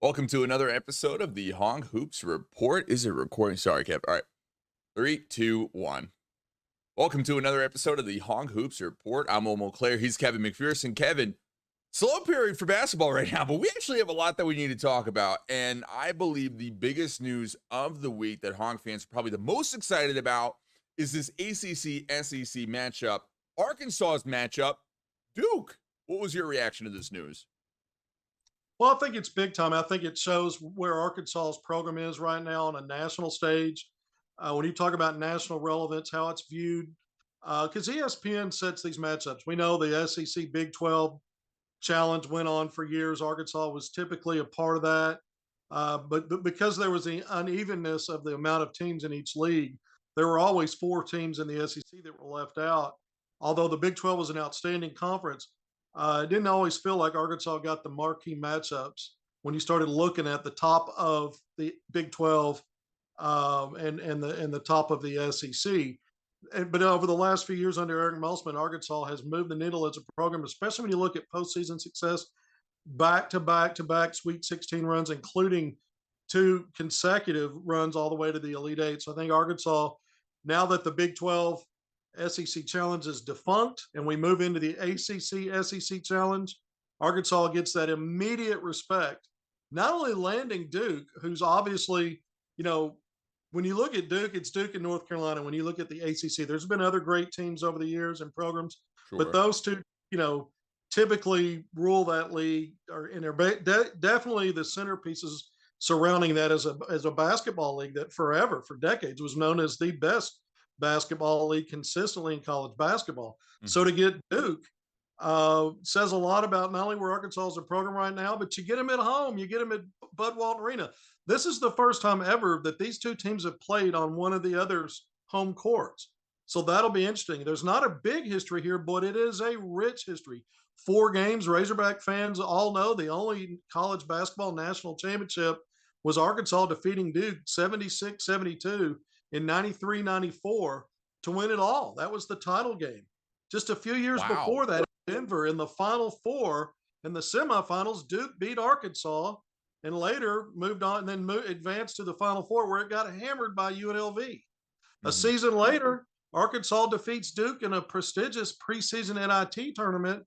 Welcome to another episode of the Hong Hoops Report. Is it recording? Sorry, Kev. All right. Three, two, one. Welcome to another episode of the Hong Hoops Report. I'm Omo Claire. He's Kevin McPherson. Kevin, slow period for basketball right now, but we actually have a lot that we need to talk about. And I believe the biggest news of the week that Hong fans are probably the most excited about is this ACC-SEC matchup, Arkansas's matchup, Duke. What was your reaction to this news? Well, I think it's big time. I think it shows where Arkansas's program is right now on a national stage. When you talk about national relevance, how it's viewed, because ESPN sets these matchups. We know the SEC Big 12 challenge went on for years. Arkansas was typically a part of that. But because there was the unevenness of the amount of teams in each league, there were always four teams in the SEC that were left out. Although the Big 12 was an outstanding conference, it didn't always feel like Arkansas got the marquee matchups when you started looking at the top of the Big 12 and the top of the SEC. But over the last few years under Eric Musselman, Arkansas has moved the needle as a program, especially when you look at postseason success, back to back Sweet 16 runs, including two consecutive runs all the way to the Elite Eight. So I think Arkansas, now that the Big 12 SEC challenge is defunct and we move into the ACC SEC challenge, Arkansas gets that immediate respect, not only landing Duke, who's obviously, when you look at Duke, it's Duke in North Carolina. When you look at the ACC, there's been other great teams over the years and programs, but Sure. those two, typically rule that league, and they're definitely the centerpieces surrounding that as a basketball league that forever, for decades, was known as the best basketball league consistently in college basketball. So Mhm. to get Duke says a lot about not only where Arkansas is a program right now, but you get them at home, you get them at Bud Walton Arena. This is the first time ever that these two teams have played on one of the other's home courts. So that'll be interesting. There's not a big history here, but it is a rich history. 4 games, Razorback fans all know the only college basketball national championship was Arkansas defeating Duke 76-72 in 93-94 to win it all. That was the title game. Just a few years Wow. before that, Denver in the Final Four in the semifinals, Duke beat Arkansas and later moved on and then advanced to the Final Four where it got hammered by UNLV. A Mhm. season later, Arkansas defeats Duke in a prestigious preseason NIT tournament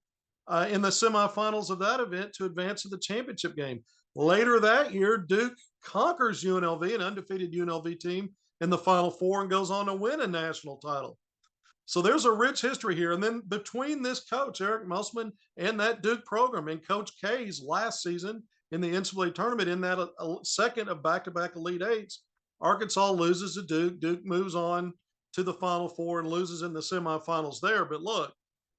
in the semifinals of that event to advance to the championship game. Later that year, Duke conquers UNLV, an undefeated UNLV team, in the Final Four and goes on to win a national title. So there's a rich history here. And then between this coach, Eric Musselman, and that Duke program and Coach K's last season in the NCAA tournament in that second of back-to-back Elite Eights, Arkansas loses to Duke. Duke moves on to the Final Four and loses in the semifinals there. But look,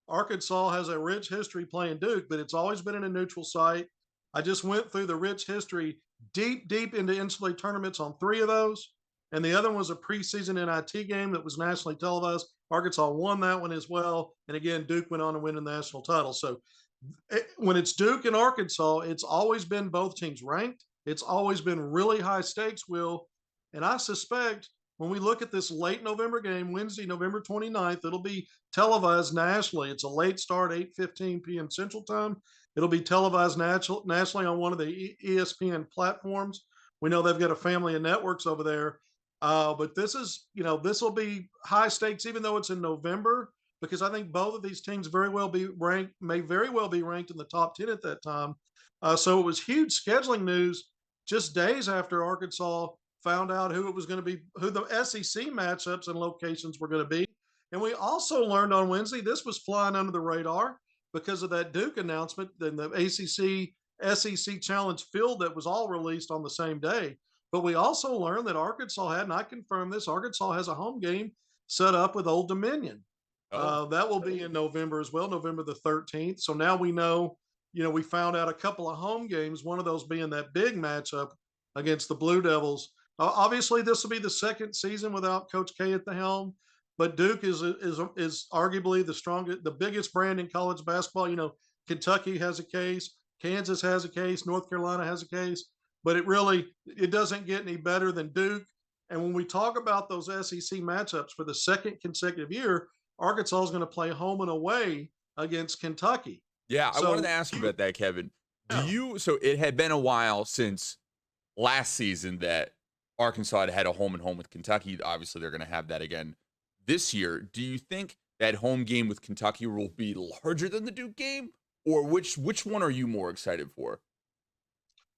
Arkansas has a rich history playing Duke, but it's always been in a neutral site. I just went through the rich history deep into NCAA tournaments on 3 of those. And the other one was a preseason NIT game that was nationally televised. Arkansas won that one as well. And again, Duke went on to win the national title. So when it's Duke and Arkansas, it's always been both teams ranked. It's always been really high stakes, Will. And I suspect when we look at this late November game, Wednesday, November 29th, it'll be televised nationally. It's a late start, 8:15 p.m. Central Time. It'll be televised nationally on one of the ESPN platforms. We know they've got a family of networks over there. But this will be high stakes, even though it's in November, because I think both of these teams may very well be ranked in the top 10 at that time. So it was huge scheduling news just days after Arkansas found out who the SEC matchups and locations were going to be. And we also learned on Wednesday, this was flying under the radar because of that Duke announcement and the ACC SEC Challenge field that was all released on the same day. But we also learned that Arkansas had, and I confirmed this, Arkansas has a home game set up with Old Dominion. Oh, That will be in November as well, November the 13th. So now we know, we found out a couple of home games, one of those being that big matchup against the Blue Devils. Obviously, this will be the second season without Coach K at the helm, but Duke is arguably the biggest brand in college basketball. Kentucky has a case, Kansas has a case, North Carolina has a case, but it doesn't get any better than Duke. And when we talk about those SEC matchups for the second consecutive year, Arkansas is going to play home and away against Kentucky. yeah. I wanted So to ask you about that, Kevin. Yeah. So it had been a while since last season that Arkansas had a home and home with Kentucky. Obviously, they're going to have that again this year. Do you think that home game with Kentucky will be larger than the Duke game, or which one are you more excited for?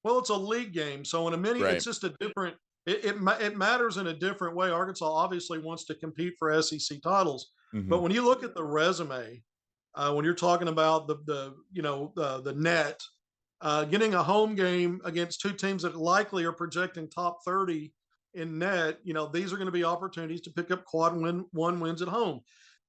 Well, it's a league game, so in a mini, it's Right. just a different. It matters in a different way. Arkansas obviously wants to compete for SEC titles, Hmm. but when you look at the resume, when you're talking about the net, getting a home game against two teams that likely are projecting top 30 in net, these are going to be opportunities to pick up one wins at home.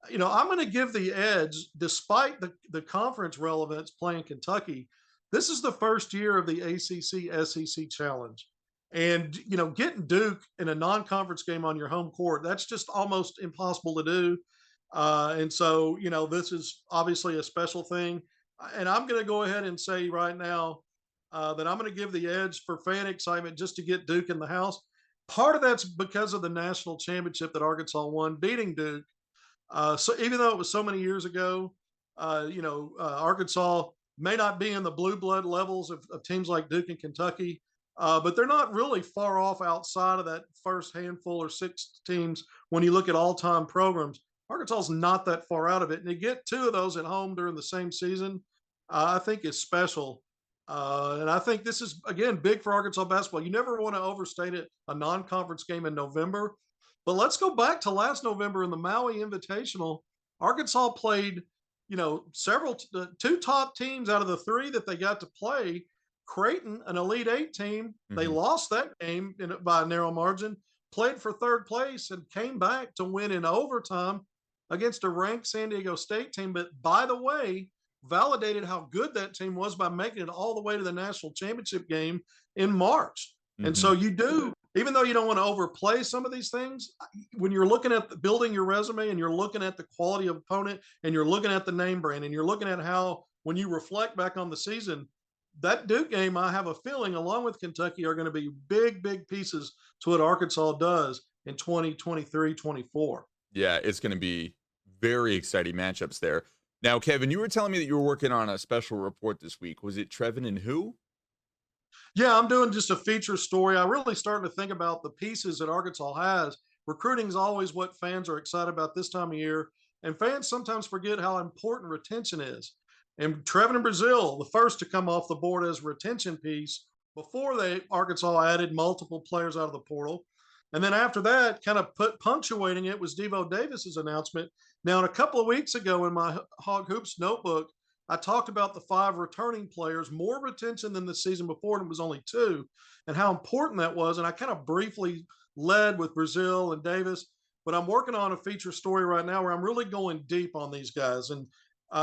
I'm going to give the edge, despite the conference relevance playing Kentucky. This is the first year of the ACC SEC challenge. And, getting Duke in a non conference game on your home court, that's just almost impossible to do. And so, this is obviously a special thing. And I'm going to go ahead and say right now that I'm going to give the edge for fan excitement just to get Duke in the house. Part of that's because of the national championship that Arkansas won, beating Duke. So even though it was so many years ago, Arkansas may not be in the blue blood levels of teams like Duke and Kentucky, but they're not really far off outside of that first handful or six teams when you look at all-time programs. Arkansas is not that far out of it, and to get two of those at home during the same season, I think is special. And I think this is again big for Arkansas basketball. You never want to overstate it. A non-conference game in November, but let's go back to last November in the Maui Invitational. Arkansas played, two top teams out of the three that they got to play. Creighton, an Elite Eight team, they Hmm. lost that game by a narrow margin, played for third place, and came back to win in overtime against a ranked San Diego State team. But by the way, validated how good that team was by making it all the way to the national championship game in March. And Hmm. so you do, even though you don't want to overplay some of these things, when you're looking at building your resume and you're looking at the quality of opponent and you're looking at the name brand and you're looking at how, when you reflect back on the season, that Duke game, I have a feeling, along with Kentucky, are going to be big, big pieces to what Arkansas does in 2023, 24. Yeah, it's going to be very exciting matchups there. Now, Kevin, you were telling me that you were working on a special report this week. Was it Trevin and who? Yeah, I'm doing just a feature story. I really starting to think about the pieces that Arkansas has. Recruiting is always what fans are excited about this time of year, and fans sometimes forget how important retention is. And Trevin and Brazil, the first to come off the board as a retention piece before Arkansas added multiple players out of the portal. And then after that, kind of punctuating it was Devo Davis's announcement. Now, a couple of weeks ago in my Hog Hoops notebook, I talked about the five returning players, more retention than the season before, and it was only two, and how important that was. And I kind of briefly led with Brazil and Davis, but I'm working on a feature story right now where I'm really going deep on these guys. And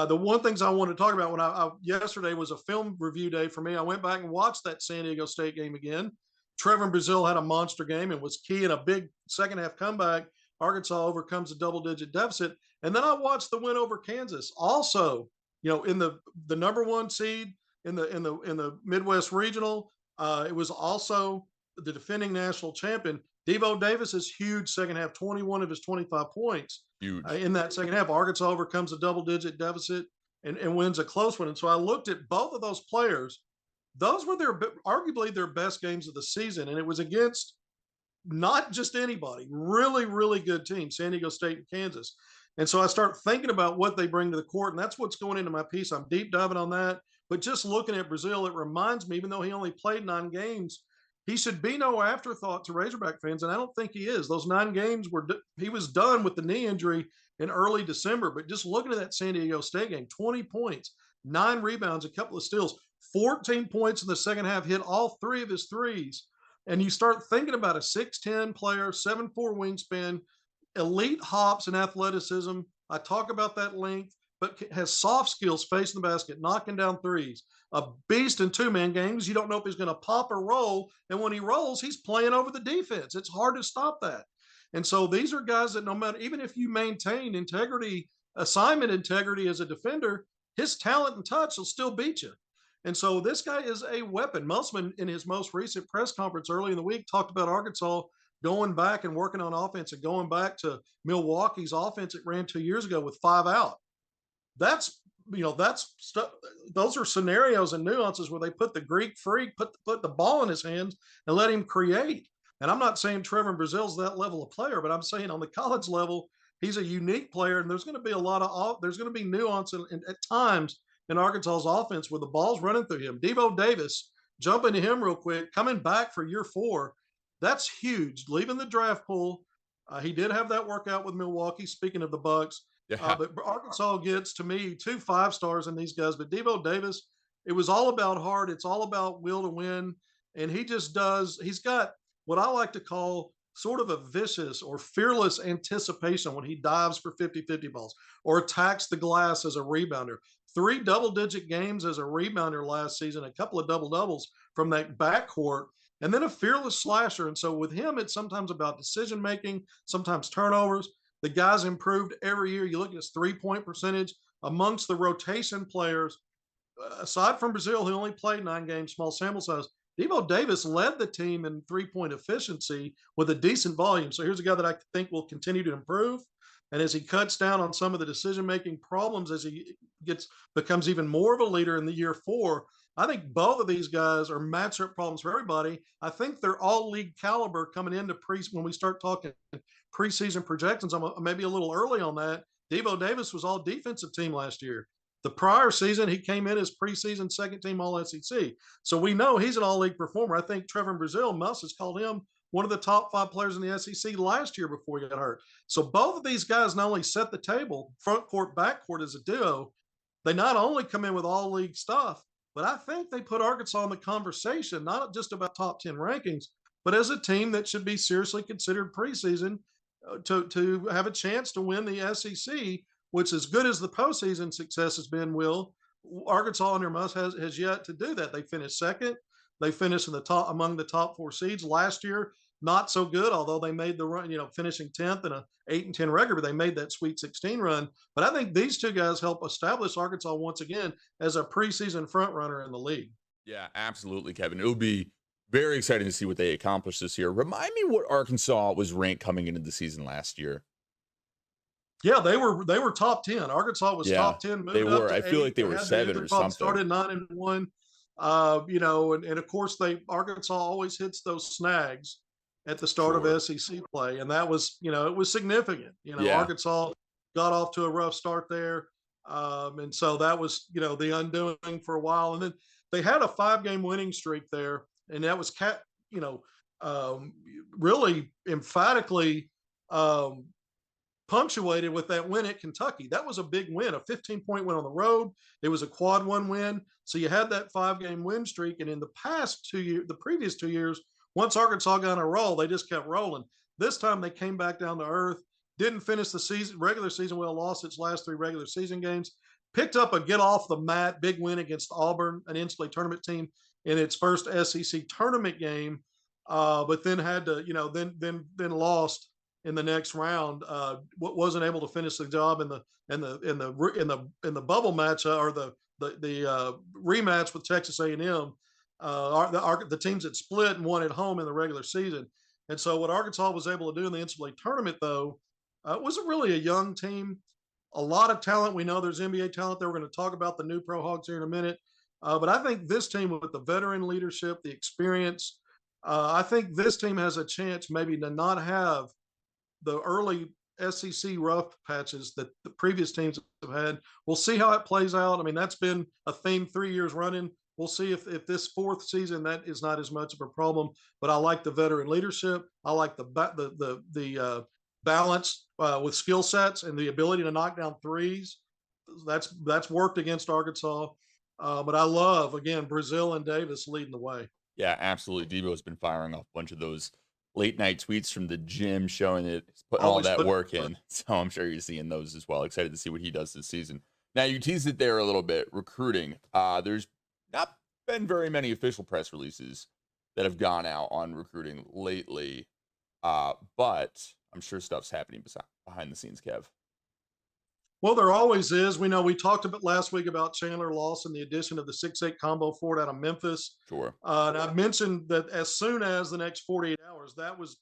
the one things I want to talk about when yesterday was a film review day for me. I went back and watched that San Diego State game again. Trevor Brazil had a monster game and was key in a big second half comeback. Arkansas overcomes a double digit deficit. And then I watched the win over Kansas. Also, in the number one seed in the Midwest Regional. It was also the defending national champion. Devo Davis is huge second half, 21 of his 25 points Huge. in that second half. Arkansas overcomes a double digit deficit and wins a close one. And so I looked at both of those players. Those were arguably their best games of the season, and it was against not just anybody, really, really good teams, San Diego State and Kansas. And so I start thinking about what they bring to the court, and that's what's going into my piece. I'm deep diving on that. But just looking at Brazil, it reminds me, even though he only played 9 games, he should be no afterthought to Razorback fans, and I don't think he is. Those 9 games he was done with the knee injury in early December. But just looking at that San Diego State game, 20 points, 9 rebounds, a couple of steals, 14 points in the second half, hit all three of his threes. And you start thinking about a 6'10 player, 7'4 wingspan, elite hops and athleticism. I talk about that length, but has soft skills facing the basket, knocking down threes. A beast in two-man games. You don't know if he's going to pop or roll. And when he rolls, he's playing over the defense. It's hard to stop that. And so these are guys that no matter, even if you maintain integrity, assignment integrity as a defender, his talent and touch will still beat you. And so this guy is a weapon. Musselman, in his most recent press conference early in the week, talked about Arkansas going back and working on offense and going back to Milwaukee's offense it ran 2 years ago with 5 out. That's that's stuff. Those are scenarios and nuances where they put the Greek freak, put the ball in his hands and let him create. And I'm not saying Trevor Brazil's that level of player, but I'm saying on the college level, he's a unique player, and there's going to be there's going to be nuance at times in Arkansas's offense where the ball's running through him. Devo Davis, jump into him real quick, coming back for year 4, that's huge. Leaving the draft pool, he did have that workout with Milwaukee. Speaking of the Bucks, Yeah. but Arkansas gets, to me, 2 5-stars in these guys. But Devo Davis, it was all about heart. It's all about will to win. And he just does, he's got what I like to call sort of a vicious or fearless anticipation when he dives for 50-50 balls or attacks the glass as a rebounder. 3 double-digit games as a rebounder last season, a couple of double-doubles from that backcourt, and then a fearless slasher. And so with him, it's sometimes about decision making, sometimes turnovers. The guy's improved every year. You look at his 3-point percentage amongst the rotation players. Aside from Brazil, who only played 9 games, small sample size, Devo Davis led the team in 3-point efficiency with a decent volume. So here's a guy that I think will continue to improve. And as he cuts down on some of the decision-making problems, as he becomes even more of a leader in the year 4, I think both of these guys are matchup problems for everybody. I think they're all league caliber coming into when we start talking preseason projections. I'm maybe a little early on that. Devo Davis was all defensive team last year. The prior season, he came in as preseason second team All SEC. So we know he's an all league performer. I think Trevor Brazil, Muss has called him one of the top 5 players in the SEC last year before he got hurt. So both of these guys not only set the table, front court, back court as a duo, they not only come in with all league stuff, but I think they put Arkansas in the conversation, not just about top 10 rankings, but as a team that should be seriously considered preseason to have a chance to win the SEC, which, as good as the postseason success has been, Arkansas under Muss has yet to do that. They finished second. They finished in the top among the top 4 seeds last year. Not so good, although they made the run, finishing 10th in a 8-10 record, but they made that Sweet 16 run. But I think these 2 guys help establish Arkansas once again as a preseason front runner in the league. Yeah, absolutely, Kevin. It will be very exciting to see what they accomplish this year. Remind me what Arkansas was ranked coming into the season last year. Yeah, they were top 10. Arkansas was top 10. They were. I feel like they were 7 or something. Started 9-1. And of course Arkansas always hits those snags at the start of SEC play, and that was, it was significant. Arkansas got off to a rough start there, and so that was, the undoing for a while, and then they had a 5-game winning streak there, and that was really emphatically punctuated with that win at Kentucky. That was a big win, a 15-point win on the road. It was a quad 1 win. So you had that 5-game win streak. And in the previous 2 years, once Arkansas got on a roll, they just kept rolling. This time they came back down to earth, didn't finish the regular season well, lost its last 3 regular season games, picked up a get off the mat big win against Auburn, an NCAA tournament team, in its first SEC tournament game, but then had to, then lost in the next round. Wasn't able to finish the job in the bubble match or the rematch with Texas A&M. The teams that split and won at home in the regular season. And so what Arkansas was able to do in the NCAA tournament, though, was really a young team. A lot of talent. We know there's NBA talent there. We're going to talk about the new Pro Hogs here in a minute. But I think this team, with the veteran leadership, the experience, I think this team has a chance maybe to not have the early SEC rough patches that the previous teams have had. We'll see how it plays out. I mean, that's been a theme 3 years running. We'll see if this 4th season that is not as much of a problem. But I like the veteran leadership. I like the balance with skill sets and the ability to knock down threes. That's worked against Arkansas. But I love, again, Brazil and Davis leading the way. Yeah, absolutely. Debo has been firing off a bunch of those late night tweets from the gym showing that he's putting all that work in. So I'm sure you're seeing those as well. Excited to see what he does this season. Now, you teased it there a little bit, recruiting. There's not been very many official press releases that have gone out on recruiting lately, but I'm sure stuff's happening behind the scenes, Kev. Well, there always is. We know we talked about last week about Chandler Lawson, the addition of the 6'8" combo forward out of Memphis. Sure. And I mentioned that as soon as the next 48 hours, that was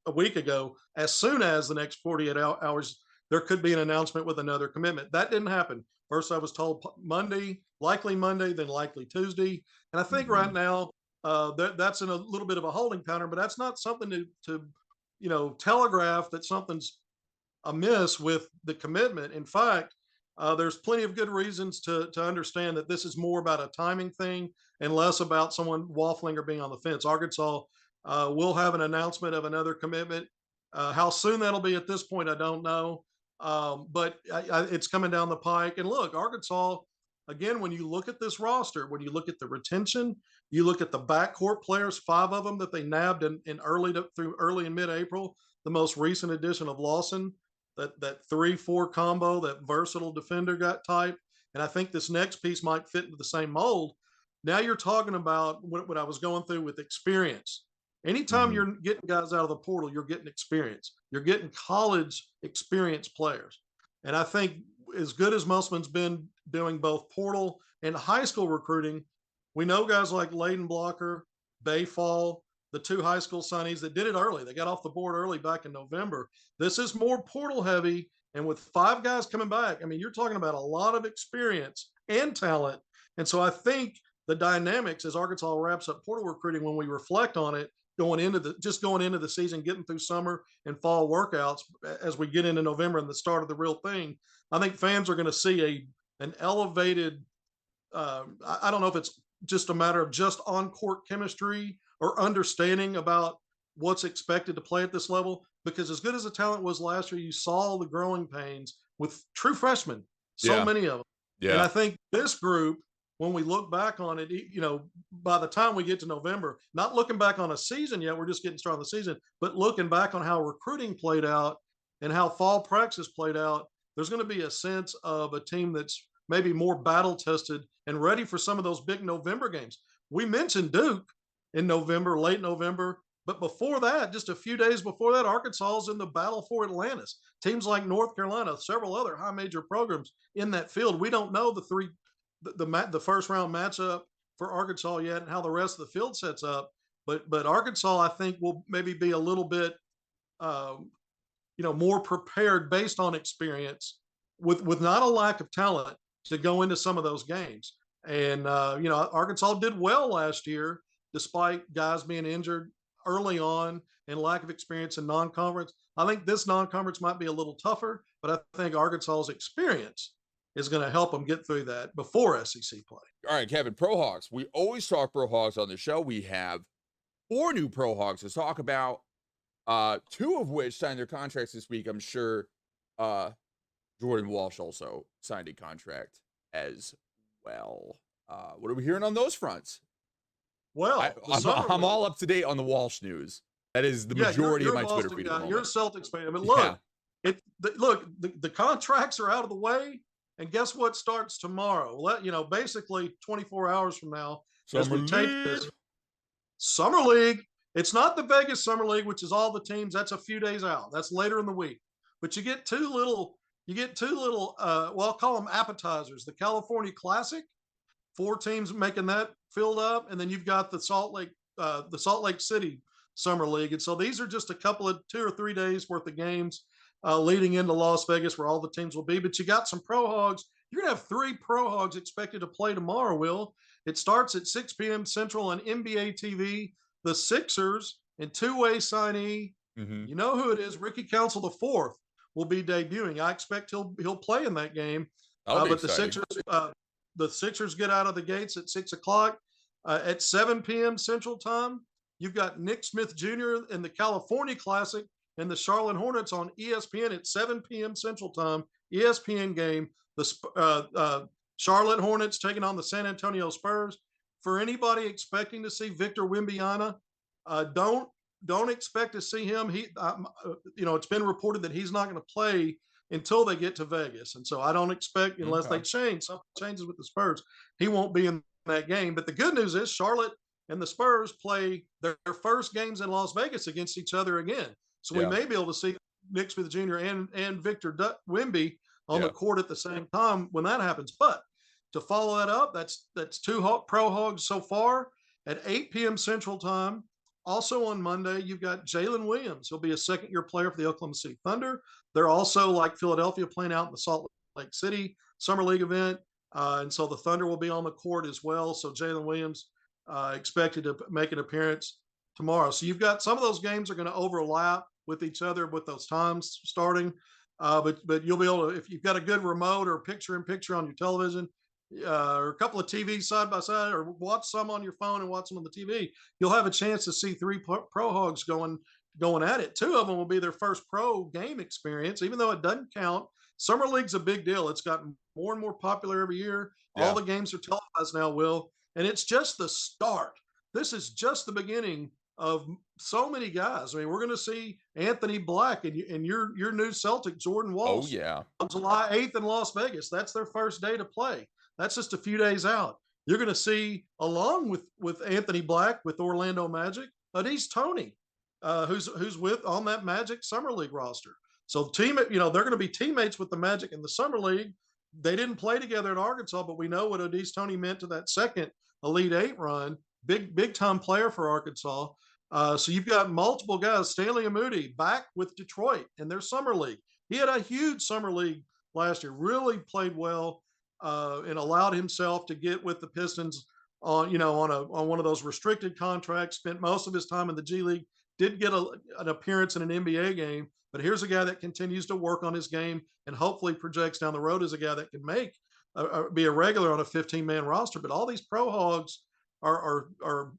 a week ago, as soon as the next 48 hours, there could be an announcement with another commitment. That didn't happen. First, I was told Monday, then likely Tuesday. And I think Mhm. right now that's in a little bit of a holding pattern, but that's not something to telegraph that something's amiss with the commitment. In fact, there's plenty of good reasons to understand that this is more about a timing thing and less about someone waffling or being on the fence. Arkansas will have an announcement of another commitment. How soon that'll be at this point, I don't know. But it's coming down the pike. And look, Arkansas, again, when you look at this roster, when you look at the retention, you look at the backcourt players, 5 of them that they nabbed in through early and mid-April. The most recent addition of Lawson, that 3-4 combo, that versatile defender got type. And I think this next piece might fit into the same mold. Now you're talking about what I was going through with experience. Anytime Mhm. you're getting guys out of the portal, you're getting experience. You're getting college experience players. And I think as good as Musselman's been doing both portal and high school recruiting, we know guys like Layden Blocker, Bayfall, the 2 high school signees that did it early. They got off the board early back in November. This is more portal heavy. And with 5 guys coming back, I mean, you're talking about a lot of experience and talent. And so I think the dynamics as Arkansas wraps up portal recruiting, when we reflect on it, going into the season, getting through summer and fall workouts as we get into November and the start of the real thing, I think fans are going to see an elevated. I don't know if it's just a matter of just on court chemistry or understanding about what's expected to play at this level. Because as good as the talent was last year, you saw the growing pains with true freshmen, so Yeah. many of them. And Yeah. I think this group, when we look back on it, by the time we get to November, not looking back on a season yet, we're just getting started on the season, but looking back on how recruiting played out and how fall practice played out, there's going to be a sense of a team that's maybe more battle tested and ready for some of those big November games. We mentioned Duke in November, late November, but before that, just a few days before that, Arkansas is in the battle for Atlantis. Teams like North Carolina, several other high major programs in that field. We don't know the first round matchup for Arkansas yet and how the rest of the field sets up. But Arkansas, I think, will maybe be a little bit more prepared based on experience, with not a lack of talent, to go into some of those games. And Arkansas did well last year despite guys being injured early on and lack of experience in non-conference. I think this non-conference might be a little tougher, but I think Arkansas's experience is going to help them get through that before SEC play. All right, Kevin, Pro Hogs. We always talk Pro Hogs on the show. We have 4 new Pro Hogs to talk about. 2 of which signed their contracts this week. I'm sure Jordan Walsh also signed a contract as well. What are we hearing on those fronts? Well, I'm all up to date on the Walsh news. That is the majority you're of my Boston Twitter feed. Guy. You're a Celtics fan, but Yeah. the contracts are out of the way, and guess what starts tomorrow? Basically 24 hours from now, as we tape this, Summer League. It's not the Vegas Summer League, which is all the teams. That's a few days out. That's later in the week. But you get two little. Well, I'll call them appetizers. The California Classic, 4 teams making that filled up, and then you've got the Salt Lake City Summer League. And so these are just a couple of 2 or 3 days worth of games leading into Las Vegas, where all the teams will be. But you got some Pro Hogs. You're going to have 3 Pro Hogs expected to play tomorrow, Will. It starts at 6 p.m. Central on NBA TV. The Sixers and two-way signee, you know who it is, Ricky Council IV, will be debuting. I expect he'll play in that game. But the Sixers get out of the gates at 6 o'clock. At 7 p.m. Central Time, you've got Nick Smith Jr. in the California Classic and the Charlotte Hornets on ESPN at 7 p.m. Central Time. ESPN game. The Charlotte Hornets taking on the San Antonio Spurs. For anybody expecting to see Victor Wembanyama, don't expect to see him. It's been reported that he's not going to play until they get to Vegas, and so I don't expect, unless they something changes with the Spurs, he won't be in that game. But the good news is Charlotte and the Spurs play their first games in Las Vegas against each other again, so we may be able to see Nick Smith Jr. and Victor Wemby on the court at the same time when that happens. But to follow that up, that's 2 Pro Hogs so far at 8 p.m. Central Time. Also on Monday, you've got Jalen Williams. He'll be a second-year player for the Oklahoma City Thunder. They're also, like Philadelphia, playing out in the Salt Lake City summer league event, and so the Thunder will be on the court as well. So Jalen Williams expected to make an appearance tomorrow. So you've got some of those games are going to overlap with each other with those times starting. But you'll be able to, if you've got a good remote or picture in picture on your television, or a couple of TVs side by side, or watch some on your phone and watch them on the TV, you'll have a chance to see three pro hogs going at it. Two of them will be their first pro game experience, even though it doesn't count. Summer League's a big deal. It's gotten more and more popular every year. All Yeah. the games are televised now, Will, and it's just the start. This is just the beginning of so many guys. I mean, we're going to see Anthony Black and your new Celtic, Jordan Oh, Walsh, yeah. on July 8th in Las Vegas. That's their first day to play. That's just a few days out. You're going to see, along with Anthony Black with Orlando Magic, Adese Toney, who's with on that Magic Summer League roster. So they're going to be teammates with the Magic in the Summer League. They didn't play together at Arkansas, but we know what Adese Toney meant to that second Elite Eight run. Big time player for Arkansas. So you've got multiple guys. Stanley Amudi back with Detroit in their Summer League. He had a huge Summer League last year. Really played well and allowed himself to get with the Pistons on one of those restricted contracts. Spent most of his time in the G League. Did get an appearance in an NBA game, but here's a guy that continues to work on his game and hopefully projects down the road as a guy that can be a regular on a 15-man roster. But all these pro hogs are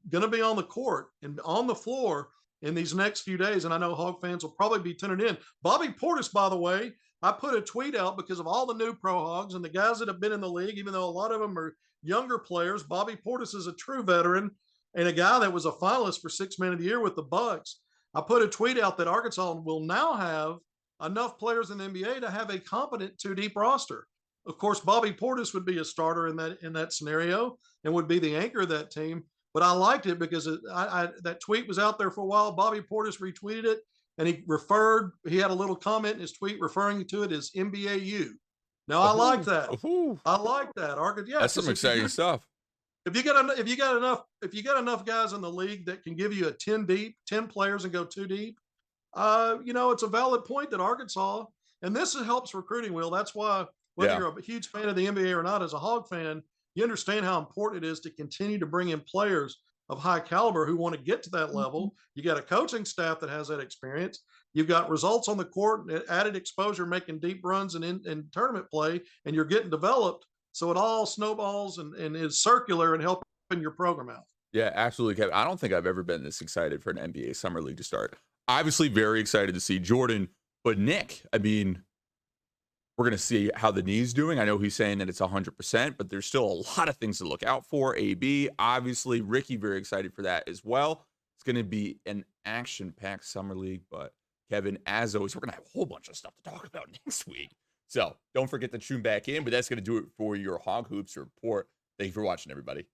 going to be on the court and on the floor in these next few days. And I know Hog fans will probably be tuning in. Bobby Portis, by the way, I put a tweet out because of all the new pro hogs and the guys that have been in the league, even though a lot of them are younger players. Bobby Portis is a true veteran and a guy that was a finalist for Sixth Man of the Year with the Bucks. I put a tweet out that Arkansas will now have enough players in the NBA to have a competent two-deep roster. Of course, Bobby Portis would be a starter in that scenario and would be the anchor of that team. But I liked it because that tweet was out there for a while. Bobby Portis retweeted it, and he had a little comment in his tweet referring to it as NBAU. Now, I like that. I like that. Yeah, that's some exciting stuff. If you got enough guys in the league that can give you a 10 deep, 10 players and go 2 deep, it's a valid point that Arkansas, and this helps recruiting, Will. That's why whether you're a huge fan of the NBA or not, as a Hog fan, you understand how important it is to continue to bring in players of high caliber who want to get to that level. You got a coaching staff that has that experience. You've got results on the court, added exposure, making deep runs in tournament play, and you're getting developed. So it all snowballs and is circular and helping your program out. Yeah, absolutely, Kevin. I don't think I've ever been this excited for an NBA Summer League to start. Obviously, very excited to see Jordan, but Nick, I mean, we're going to see how the knee's doing. I know he's saying that it's 100%, but there's still a lot of things to look out for. AB, obviously, Ricky, very excited for that as well. It's going to be an action-packed Summer League, but Kevin, as always, we're going to have a whole bunch of stuff to talk about next week. So don't forget to tune back in, but that's going to do it for your Hog Hoops report. Thank you for watching, everybody.